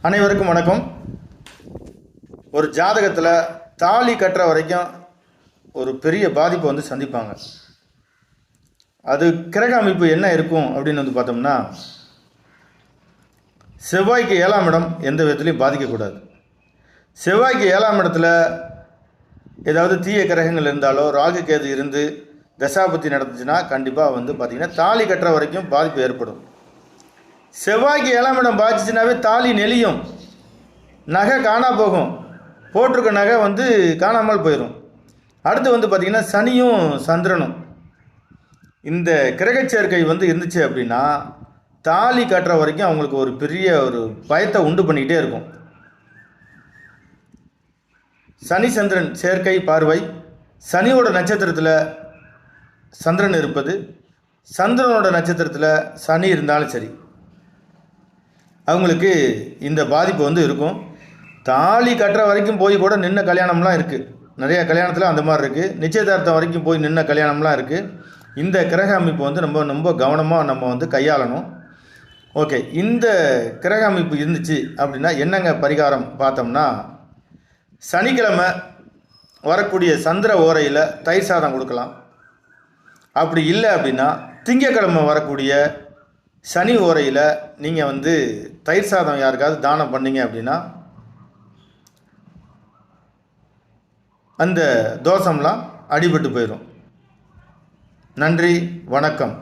அனைவருக்கும் வணக்கம். ஒரு ஜாதகத்தில் தாலி கட்டுற வரைக்கும் ஒரு பெரிய பாதிப்பை வந்து சந்திப்பாங்க. அது கிரக அமைப்பு என்ன இருக்கும் அப்படின்னு வந்து பார்த்தோம்னா, செவ்வாய்க்கு 7ஆம் இடம் எந்த விதத்துலையும் பாதிக்கக்கூடாது. செவ்வாய்க்கு 7ஆம் இடத்துல ஏதாவது தீய கிரகங்கள் இருந்தாலோ, ராகு கேது இருந்து தசாபத்தி நடந்துச்சுன்னா கண்டிப்பாக வந்து பார்த்திங்கன்னா தாலி கட்டுற வரைக்கும் பாதிப்பு ஏற்படும். செவ்வாய்க்கு 7ஆம் இடம் பாதிச்சுனாவே தாலி நெளியும், நகை காணா போகும், போட்டிருக்க நகை வந்து காணாமல் போயிடும். அடுத்து வந்து பார்த்திங்கன்னா சனியும் சந்திரனும் இந்த கிரகச்சேர்க்கை வந்து இருந்துச்சு அப்படின்னா தாலி கட்டுற வரைக்கும் அவங்களுக்கு ஒரு பெரிய ஒரு பயத்தை உண்டு பண்ணிக்கிட்டே இருக்கும். சனி சந்திரன் சேர்க்கை பார்வை, சனியோட நட்சத்திரத்தில் சந்திரன் இருப்பது, சந்திரனோட நட்சத்திரத்தில் சனி இருந்தாலும் சரி, அவங்களுக்கு இந்த பாதிப்பு வந்து இருக்கும். தாலி கட்டுற வரைக்கும் போய் கூட நின்ன கல்யாணம்லாம் இருக்குது. நிறைய கல்யாணத்தில் அந்த மாதிரி இருக்குது. நிச்சயதார்த்தம் வரைக்கும் போய் நின்ன கல்யாணம்லாம் இருக்குது. இந்த கிரக அமைப்பு வந்து ரொம்ப கவனமாக நம்ம வந்து கையாளணும். ஓகே, இந்த கிரக அமைப்பு இருந்துச்சு அப்படின்னா என்னங்க பரிகாரம் பார்த்தோம்னா, சனிக்கிழமை வரக்கூடிய சந்திர ஓரையில் தயிர் சாதம் கொடுக்கலாம். அப்படி இல்லை அப்படின்னா திங்கக்கிழமை வரக்கூடிய சனி ஓரையில் நீங்கள் வந்து தயிர் சாதம் யாருக்காவது தானம் பண்ணீங்க அப்படின்னா அந்த தோஷம்லாம் அடிபட்டு போயிடும். நன்றி, வணக்கம்.